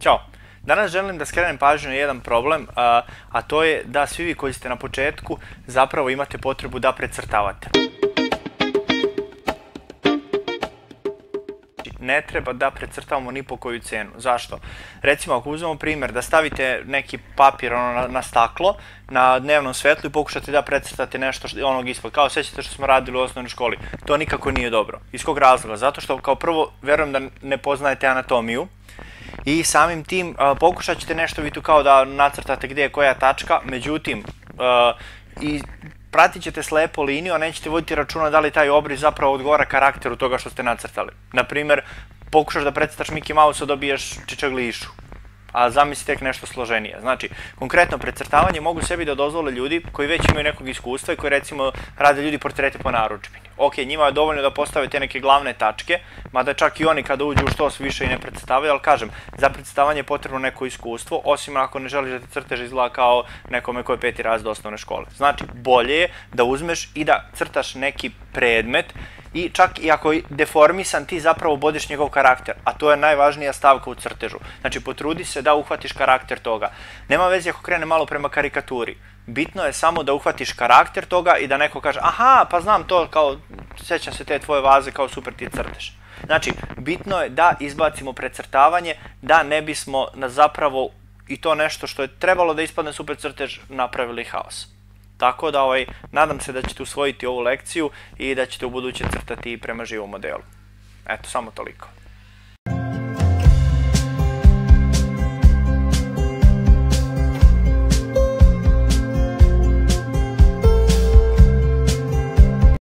Ćao! Danas želim da skrenem pažnju na jedan problem, a to je da svi vi koji ste na početku zapravo imate potrebu da precrtavate. Ne treba da precrtavamo ni po koju cenu. Zašto? Recimo, ako uzmemo primjer da stavite neki papir na staklo, na dnevnom svetlu i pokušate da precrtate nešto onog ispod, kao sećate što smo radili u osnovnoj školi, to nikako nije dobro. Iz kog razloga? Zato što kao prvo verujem da ne poznajete anatomiju i samim tim pokušat ćete nešto vi tu kao da nacrtate gdje je koja tačka, međutim i pratit ćete slepo liniju, a nećete voditi računa da li taj obris zapravo odgovara karakteru toga što ste nacrtali. Naprimjer, pokušaš da precrtaš Mickey Mouse-a, dobiješ čičaglišu, a zamisli tek nešto složenije. Znači, konkretno precrtavanje mogu sebi da dozvole ljudi koji već imaju nekog iskustva i koji recimo rade ljudi portrete po narudžbini. Ok, njima je dovoljno da postave te neke glavne tačke, mada čak i oni kada uđu u što više i ne precrtavaju, ali kažem, za precrtavanje je potrebno neko iskustvo, osim ako ne želiš da ti crtež izgleda kao nekome ko je 5. razred osnovne škole. Znači, bolje je da uzmeš i da crtaš neki predmet i čak i ako je deformisan, ti zapravo bodiš njegov karakter, a to je najvažnija stavka u crtežu. Znači, potrudi se da uhvatiš karakter toga. Nema veze ako krene malo prema karikaturi. Bitno je samo da uhvatiš karakter toga i da neko kaže, aha, pa znam to, kao, sjećam se te tvoje vaze, kao super ti crteš. Znači, bitno je da izbacimo precrtavanje, da ne bismo zapravo i to nešto što je trebalo da ispadne super crtež napravili haos. Tako da nadam se da ćete usvojiti ovu lekciju i da ćete u buduće crtati prema živom modelu. Eto, samo toliko.